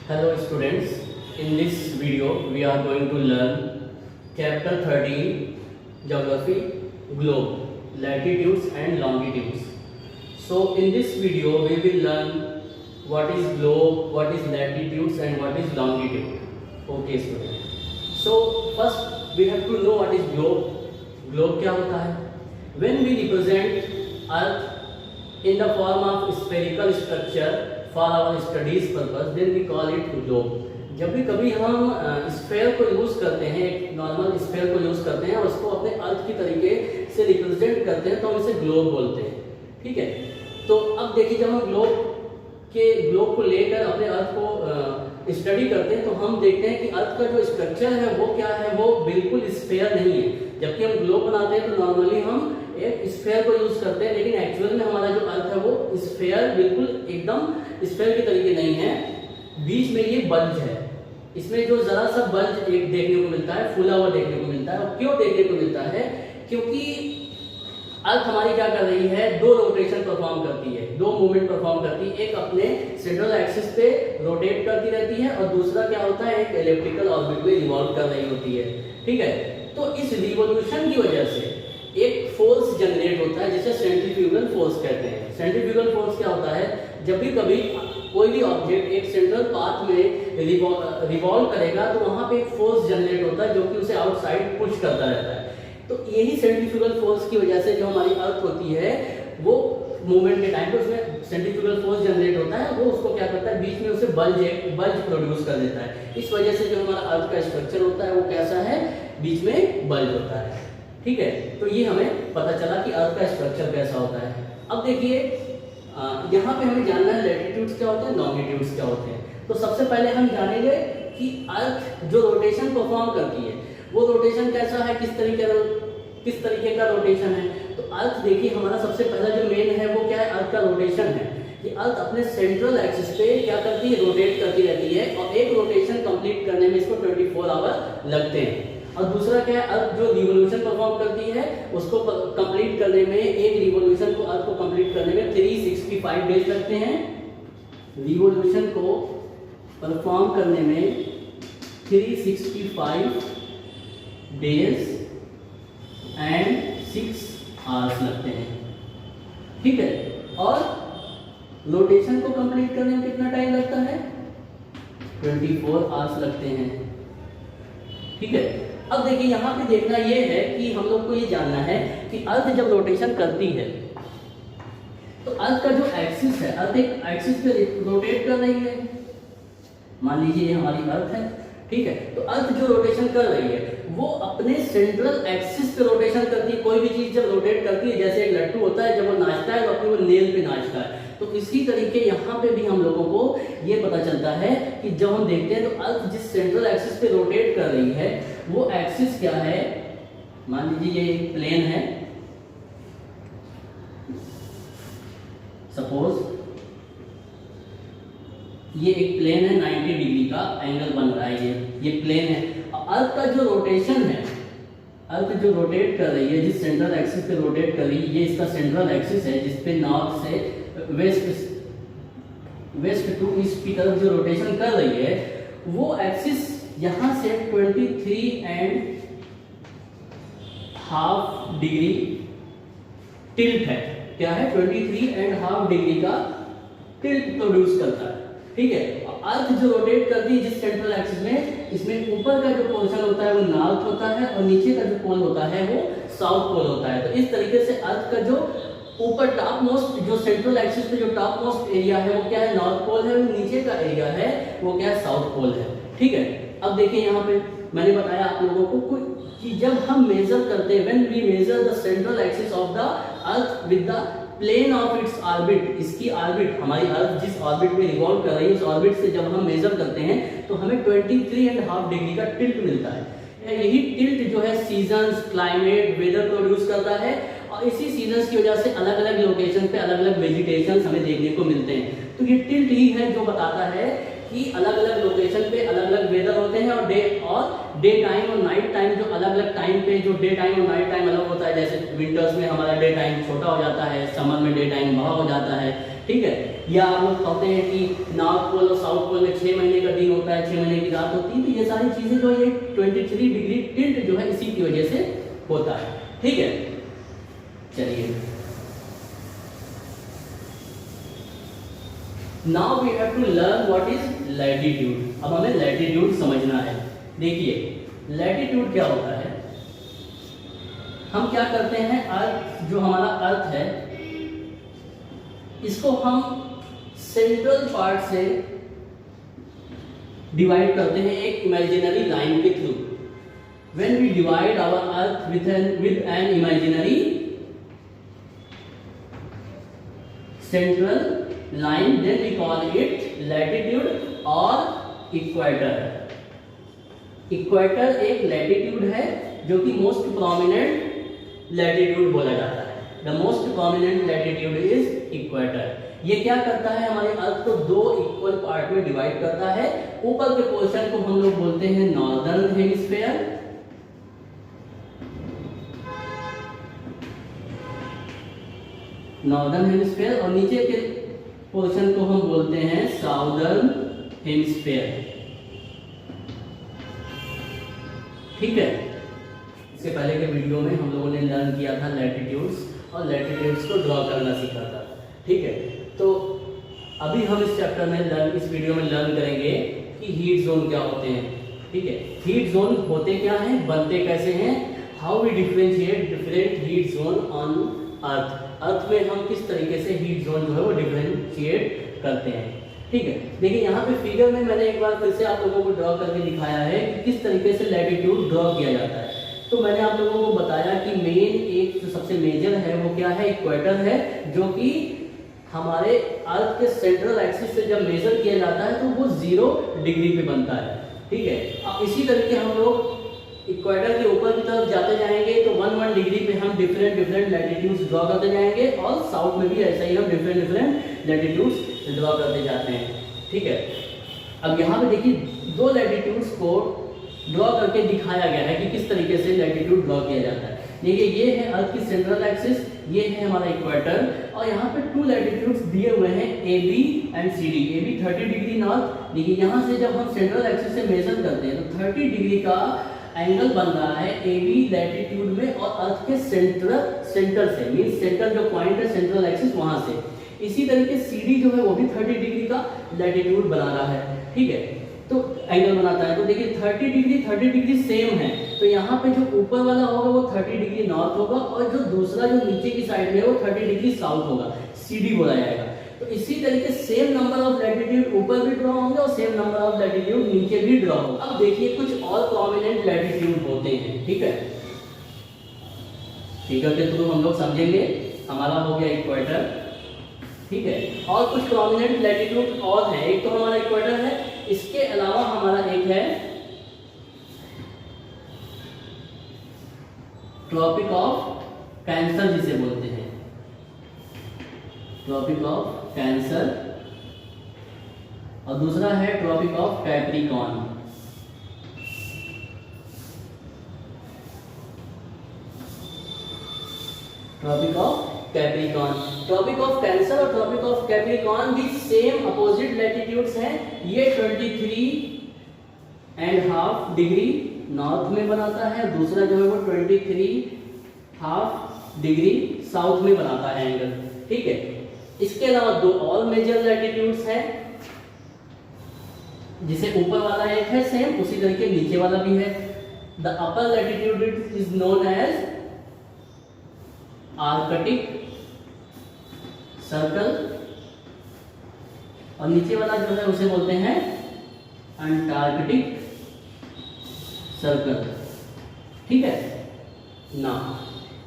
Hello students, in this video we are going to learn chapter 13 Geography, Globe, Latitudes and Longitudes. So in this video we will learn what is globe, what is latitudes and what is longitude. Okay students. So first we have to know what is globe. Globe क्या होता है? When we represent Earth in the form of spherical structure for our studies purpose, then we call it globe. जब भी कभी हम sphere को use करते हैं, एक नॉर्मल स्फेयर को यूज करते हैं और उसको अपने अर्थ की तरीके से रिप्रेजेंट करते हैं तो हम इसे ग्लोब बोलते हैं. ठीक है. तो अब देखिए जब हम ग्लोब को लेकर अपने अर्थ को स्टडी करते हैं तो हम देखते हैं कि अर्थ का जो स्ट्रक्चर है वो क्या है, वो बिल्कुल स्फेयर नहीं है. जबकि हम ग्लोब बनाते हैं तो नॉर्मली हम एक स्फेयर को यूज करते हैं, लेकिन एक्चुअल में हमारा जो अर्थ है वो स्फेयर बिल्कुल एकदम स्फेयर के तरीके नहीं है. बीच में ये बल्ज है, इसमें जो जरा सा बल्ज एक देखने को मिलता है, फूला हुआ देखने को मिलता है. और क्यों देखने को मिलता है? क्योंकि अर्थ हमारी क्या कर रही है, दो रोटेशन परफॉर्म करती है, दो मूवमेंट परफॉर्म करती है. एक अपने सेंट्रल एक्सिस पे रोटेट करती रहती है और दूसरा क्या होता है, एक एलिप्टिकल ऑर्बिट में रिवॉल्व कर रही होती है. ठीक है. तो इस रिवॉल्यूशन की वजह से एक फोर्स जनरेट होता है जिसे सेंट्रीफ्यूगल फोर्स कहते हैं. सेंट्रीफ्यूगल फोर्स क्या होता है? जब भी कभी कोई भी ऑब्जेक्ट एक सेंट्रल पाथ में रिवॉल्व करेगा तो वहां पे एक फोर्स जनरेट होता है जो कि उसे आउटसाइड पुश करता रहता है. तो यही सेंट्रीफ्यूगल फोर्स की वजह से जो हमारी अर्थ होती है वो मूवमेंट के टाइम पे उसमें सेंट्रीफ्यूगल फोर्स जनरेट होता है, वो उसको क्या करता है, बीच में उसे बल्ज प्रोड्यूस कर देता है. इस वजह से जो हमारा अर्थ का स्ट्रक्चर होता है वो कैसा है, बीच में बल्ज होता है. ठीक है. तो ये हमें पता चला कि अर्थ का स्ट्रक्चर कैसा होता है. अब देखिए यहाँ पे हमें जानना है लैटिट्यूड्स क्या होते हैं, लॉन्गिट्यूड्स क्या होते हैं. तो सबसे पहले हम जानेंगे कि अर्थ जो रोटेशन परफॉर्म करती है वो रोटेशन कैसा है, किस तरीके का रोटेशन है. तो अर्थ देखिए हमारा सबसे पहला जो मेन है वो क्या है, अर्थ का रोटेशन है. ये अर्थ अपने सेंट्रल एक्सिस पे क्या करती है, रोटेट करती रहती है और एक रोटेशन कंप्लीट करने में इसको 24 आवर लगते हैं. और दूसरा क्या है, अर्थ जो रिवोल्यूशन परफॉर्म करती है उसको कंप्लीट करने में, एक रिवोल्यूशन को अर्थ को कंप्लीट करने में 365 डेज लगते हैं. रिवोल्यूशन को परफॉर्म करने में 365 डेज एंड 6 आवर्स लगते हैं. ठीक है. और रोटेशन को कंप्लीट करने में कितना टाइम लगता है, 24 आवर्स लगते हैं. ठीक है. अब देखिए यहाँ पे देखना ये है कि हम लोग को ये जानना है कि अर्थ जब रोटेशन करती है तो अर्थ का जो एक्सिस है, अर्थ एक एक्सिस पे रोटेट कर रही है. मान लीजिए ये हमारी अर्थ है. ठीक है. तो अर्थ जो रोटेशन कर रही है वो अपने सेंट्रल एक्सिस पे रोटेशन करती है. कोई भी चीज जब रोटेट करती है, जैसे एक लट्टू होता है जब वो नाचता है तो अपनी वो नेल पे नाचता है, तो इसी तरीके यहाँ पे भी हम लोगों को ये पता चलता है कि जब हम देखते हैं तो अर्थ जिस सेंट्रल एक्सिस पे रोटेट कर रही है वो एक्सिस क्या है. मान लीजिए ये एक प्लेन है, सपोज ये एक प्लेन है, 90 डिग्री का एंगल बन रहा है, ये प्लेन है. अर्थ का जो रोटेशन है, अर्थ जो रोटेट कर रही है, जिस सेंट्रल एक्सिस पे रोटेट कर रही है, ये इसका सेंट्रल एक्सिस है जिसपे नॉर्थ से वेस्ट टू ईस्ट की तरफ जो रोटेशन कर रही है वो एक्सिस यहां से 23.5 डिग्री टिल्ट है. क्या है, 23.5 डिग्री का टिल्ट प्रोड्यूस करता है. ठीक है. अर्थ जो रोटेट करती है जिस सेंट्रल एक्सिस में, इसमें ऊपर का जो पोर्शन होता है वो नॉर्थ होता है और नीचे का जो पोल होता है वो साउथ पोल होता है. तो इस तरीके से अर्थ का जो ऊपर टॉप मोस्ट जो सेंट्रल एक्सिस पे जो टॉप मोस्ट एरिया है वो क्या है, नॉर्थ पोल है, और नीचे का एरिया है वो क्या है, साउथ पोल है. ठीक है. अब देखिए यहाँ पे मैंने बताया आप लोगों को कि जब हम मेजर करते हैं, when we measure the central axis of the earth with the plane of its orbit, इसकी ऑर्बिट, हमारी अर्थ जिस ऑर्बिट में रिवॉल्व कर रही है उस ऑर्बिट से जब हम मेजर करते हैं तो हमें 23.5 डिग्री का टिल्ट मिलता है. यही टिल्ट जो है सीजन्स, क्लाइमेट, वेदर प्रोड्यूस करता है और इसी सीजन्स की वजह से अलग अलग लोकेशन पे अलग अलग वेजिटेशन हमें देखने को मिलते हैं. तो ये टिल्ट ही है जो बताता है कि अलग अलग लोकेशन पे अलग अलग वेदर होते हैं और डे टाइम और नाइट टाइम, जो अलग अलग टाइम पे जो डे टाइम और नाइट टाइम अलग होता है. जैसे विंटर्स में हमारा डे टाइम छोटा हो जाता है, समर में डे टाइम बड़ा हो जाता है, ठीक है। या आप लोग कहते हैं कि नॉर्थ पोल और साउथ पोल में 6 महीने का दिन होता है, 6 महीने की रात होती है, तो ये सारी चीजें जो ये 23 डिग्री टिल्ट जो है इसी की वजह से होता है, ठीक है। चलिए, now we have to learn what is latitude. अब हमें लैटिट्यूड समझना है। देखिए, लैटिट्यूड क्या होता है, हम क्या करते हैं, अर्थ जो हमारा अर्थ है इसको हम सेंट्रल पार्ट से डिवाइड करते हैं एक इमेजिनरी लाइन के through. When we divide our earth with an imaginary central line, then we call it latitude और इक्वेटर। इक्वेटर एक लैटिट्यूड है जो कि मोस्ट प्रोमिनेंट लैटिट्यूड बोला जाता है। The most prominent latitude is equator. ये क्या करता है, हमारे अर्थ को 2 इक्वल पार्ट में डिवाइड करता है। ऊपर के पोर्शन को हम लोग बोलते हैं नॉर्दर्न हेमिस्फीयर, नॉर्दर्न हेमिस्फीयर, और नीचे के पोर्शन को हम बोलते हैं साउदर्न हेमिस्फीयर, ठीक है। इससे पहले के वीडियो में हम लोगों ने लर्न किया था लैटिट्यूड्स, और लैटिट्यूड्स को ड्रॉ करना सीखा था, ठीक है। तो अभी हम इस चैप्टर में इस वीडियो में लर्न करेंगे कि हीट जोन क्या होते हैं, ठीक है। हीट जोन होते क्या हैं, बनते कैसे हैं, how we differentiate different heat zone on earth. Earth में हम किस तरीके से हीट जोन जो है वो डिफरेंशिएट करते हैं, ठीक है। देखिए, यहाँ पे फिगर में मैंने एक बार फिर से आप लोगों को ड्रॉ करके दिखाया है कि किस तरीके से लैटिट्यूड ड्रॉ किया जाता है। तो मैंने आप लोगों को बताया कि मेन एक जो सबसे मेजर है वो क्या है, इक्वेटर है, जो कि हमारे अर्थ के सेंट्रल एक्सिस से जब मेजर किया जाता है तो वो 0 डिग्री पे बनता है, ठीक है। अब इसी तरीके हम लोग इक्वेटर के ऊपर की तरफ जाते जाएंगे तो 1 डिग्री पे हम डिफरेंट लैटिट्यूड्स ड्रॉ करते जाएंगे, और साउथ में भी ऐसा ही हम डिफरेंट लैटिट्यूड्स ड्रॉ करते जाते हैं, ठीक है। अब यहाँ पे देखिए 2 लैटिट्यूड्स को ड्रॉ करके दिखाया गया है कि किस तरीके से लैटिट्यूड ड्रॉ किया जाता है। देखिए, ये है अर्थ की सेंट्रल एक्सिस, ये है हमारा इक्वेटर, और यहाँ पे 2 लैटिट्यूड्स दिए हुए हैं AB and CD। AB 30 degree north. देखिए, यहाँ से जब हम सेंट्रल एक्सिस से मेजर करते हैं तो 30 डिग्री का एंगल बन रहा है AB लैटिट्यूड में, और अर्थ के सेंटर से, मींस सेंटर जो पॉइंट है सेंट्रल एक्सिस वहां से। इसी तरीके CD जो है वो भी 30 डिग्री का लैटिट्यूड बना रहा है, ठीक है, तो एंगल बनाता है। तो देखिए 30 डिग्री सेम है, तो यहाँ पे जो ऊपर वाला होगा वो 30 डिग्री नॉर्थ होगा, और जो दूसरा जो नीचे की साइड में है वो 30 डिग्री साउथ होगा, CD बोला जाएगा। तो इसी तरीके सेम नंबर ऑफ लैटिट्यूड ऊपर भी ड्रॉ होंगे और सेम नंबर ऑफ लैटिट्यूड नीचे भी ड्रॉ होगा। अब देखिए, कुछ और प्रोमिनेंट लैटिट्यूड होते हैं, ठीक है। फिगर के थ्रू हम लोग समझेंगे। हमारा हो गया इक्वेटर, ठीक है, और कुछ प्रोमिनेंट लैटिट्यूड और है। एक तो हमारा इक्वेटर है, इसके अलावा हमारा एक है ट्रॉपिक ऑफ कैंसर जिसे बोलते हैं, ट्रॉपिक ऑफ कैंसर, और दूसरा है tropic of Capricorn. Tropic of Capricorn, tropic of Cancer और ट्रॉपिक ऑफ कैप्रिकॉर्न भी सेम अपोजिट लैटिट्यूड्स हैं। ये 23.5 डिग्री नॉर्थ में बनाता है, दूसरा जो है वो 23.5 डिग्री साउथ में बनाता है एंगल, ठीक है। इसके अलावा 2 और मेजर लैटिट्यूड्स हैं, जिसे ऊपर वाला एक है सेम, उसी तरीके नीचे वाला भी है। The upper latitude is known as Arctic circle, और नीचे वाला जो है उसे बोलते हैं अंटार्कटिक सर्कल, ठीक है ना।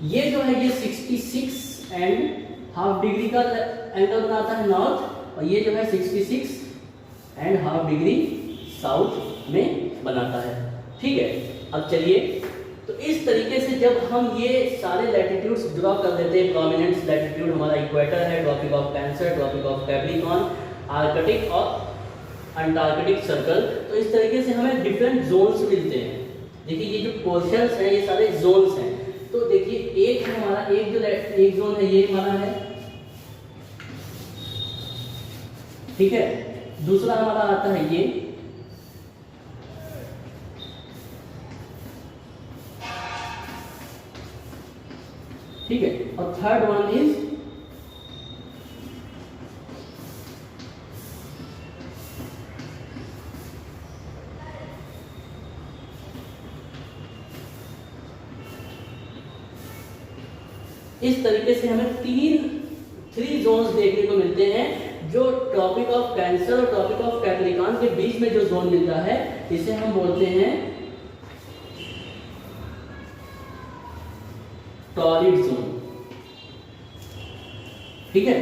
ये जो है ये 66.5 डिग्री का एंगल बनाता है नॉर्थ, और ये जो है 66.5 डिग्री साउथ में बनाता है, ठीक है। अब चलिए, तो इस तरीके से जब हम ये सारे लैटिट्यूड्स ड्रॉ कर देते हैं, प्रोमिनेंट लैटिट्यूड हमारा इक्वेटर है, tropic of Cancer, tropic of Capricorn, Arctic और अंटार्कटिक सर्कल, तो इस तरीके से हमें डिफरेंट जोन्स मिलते हैं। देखिए, ये जो पोर्शंस हैं ये सारे जोन्स हैं। तो देखिए, एक है हमारा, एक जोन है ये हमारा है, ठीक है। दूसरा हमारा आता है ये, ठीक है। और थर्ड वन इज इस तरीके से हमें थ्री जोन्स देखने को मिलते हैं। जो ट्रॉपिक ऑफ कैंसर और ट्रॉपिक ऑफ कैप्रिकॉर्न के बीच में जो जोन मिलता है इसे हम बोलते हैं टॉरिड जोन, ठीक है।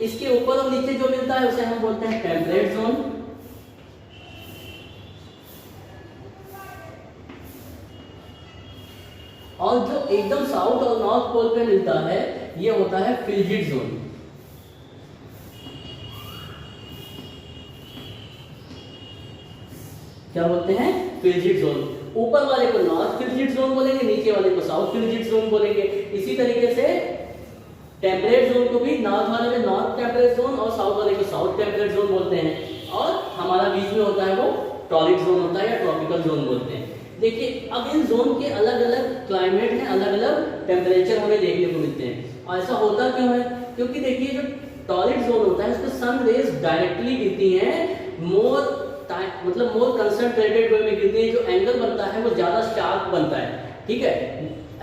इसके ऊपर और नीचे जो मिलता है उसे हम बोलते हैं टेम्परेट जोन, और जो एकदम साउथ और नॉर्थ पोल पे मिलता है ये होता है फ्रिजिड जोन। क्या बोलते हैं? Frigid zone. ऊपर वाले को नॉर्थ फ्रिजिड जोन बोलेंगे, नीचे वाले को साउथ फ्रिजिड जोन बोलेंगे। इसी तरीके से टेम्परेट जोन को भी नॉर्थ वाले में नॉर्थ टेम्परेट जोन और साउथ वाले को साउथ टेम्परेट जोन बोलते हैं। और हमारा बीच में होता है वो टॉरिड जोन होता है या ट्रॉपिकल जोन बोलते हैं। देखिए अब इन जोन के अलग अलग क्लाइमेट में अलग अलग टेम्परेचर हमें देखने को मिलते हैं। और ऐसा होता क्यों है? क्योंकि देखिए जो टॉरिड जोन होता है उसमें सन रेज डायरेक्टली गिरती हैं, मोर कंसंट्रेटेड वे में गिरती है। जो एंगल बनता है वो ज्यादा शार्प बनता है, ठीक है।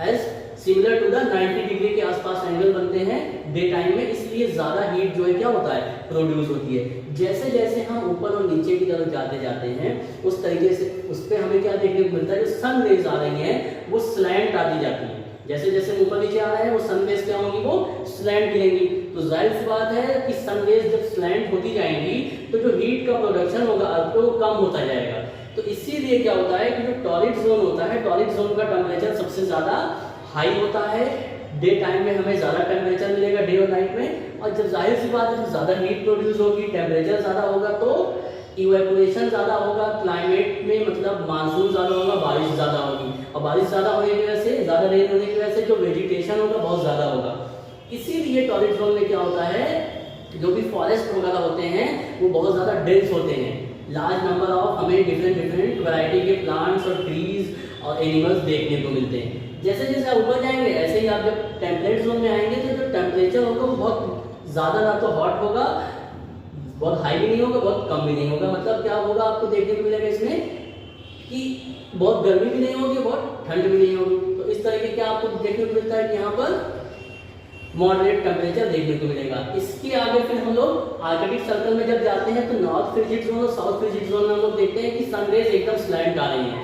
As similar to the 90 degree के आसपास एंगल बनते हैं डे टाइम में, इसलिए ज्यादा हीट जो है क्या होता है? प्रोड्यूस होती है। जैसे जैसे हम ऊपर और नीचे की तरफ जाते जाते हैं उस तरीके से उस पर हमें क्या देखने को मिलता है? जो सन रेज आ रही हैं वो स्लैंट आती जाती है। जैसे जैसे ऊपर नीचे आ रहे हैं वो सन रेज क्या होंगी? वो स्लैंट गिरेंगी। तो जाहिर सी बात है कि सन रेज जब स्लैंट होती जाएंगी तो जो हीट का प्रोडक्शन होगा अर्थ वो कम होता जाएगा। तो इसीलिए क्या होता है कि जो टॉरिड जोन होता है, टॉरिड जोन का टेम्परेचर सबसे ज्यादा हाई होता है। डे टाइम में हमें ज्यादा टेम्परेचर मिलेगा, डे और नाइट में। और जब जाहिर सी बात है जब ज्यादा हीट प्रोड्यूस होगी, टेम्परेचर ज्यादा होगा तो इवेपोरेशन ज्यादा होगा, क्लाइमेट में मतलब मानसून ज्यादा होगा, बारिश ज्यादा होगी। और बारिश ज्यादा होने की वजह से, ज्यादा रेन होने की वजह से जो वेजिटेशन होगा बहुत ज्यादा होगा। इसीलिए टॉरिड जोन में क्या होता है? जो भी फॉरेस्ट वगैरह होते हैं वो बहुत ज्यादा डेंस होते हैं। लार्ज नंबर ऑफ हमें डिफरेंट वैरायटी के प्लांट्स और ट्रीज और एनिमल्स देखने को मिलते हैं। जैसे जैसे आप ऊपर जाएंगे ऐसे ही आप जब टेम्परेट जोन में आएंगे तो जो टेम्परेचर होगा वो बहुत ज्यादा ना तो हॉट होगा, बहुत हाई भी नहीं होगा, बहुत कम भी नहीं होगा। मतलब क्या होगा आपको देखने को मिलेगा इसमें कि बहुत गर्मी भी नहीं होगी, बहुत ठंड भी नहीं होगी। तो इस तरह के क्या आपको देखने को मिलता है कि यहाँ पर मॉडरेट टेम्परेचर देखने को मिलेगा। इसके आगे फिर हम लोग आर्कटिक सर्कल में जब जाते हैं तो नॉर्थ फ्रिजिड जोन और साउथ फ्रिजिड जोन में हम लोग देखते हैं कि सनरेज एकदम स्लैंट आ रही है।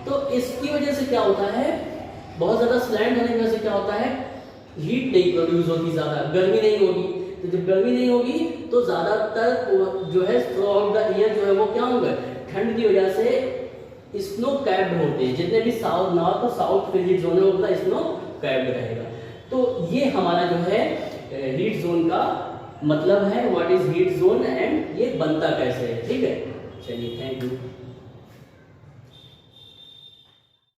तो इसकी वजह से क्या होता है? बहुत ज्यादा स्लैंट होने की वजह से क्या होता है? हीट नहीं प्रोड्यूस होगी, ज्यादा गर्मी नहीं होगी। तो जब गर्मी नहीं होगी तो ज्यादातर जो है थ्रू आउट द ईयर जो है वो क्या होगा? ठंड की वजह से स्नो कैप्ड होते हैं। जितने भी साउथ नॉर्थ और साउथ फ्रिजिड जोन है वो पूरा स्नो कैप्ड रहेगा। तो ये हमारा जो है हीट जोन का मतलब है, what is heat zone and ये बनता कैसे है, ठीक है। चलिए थैंक यू।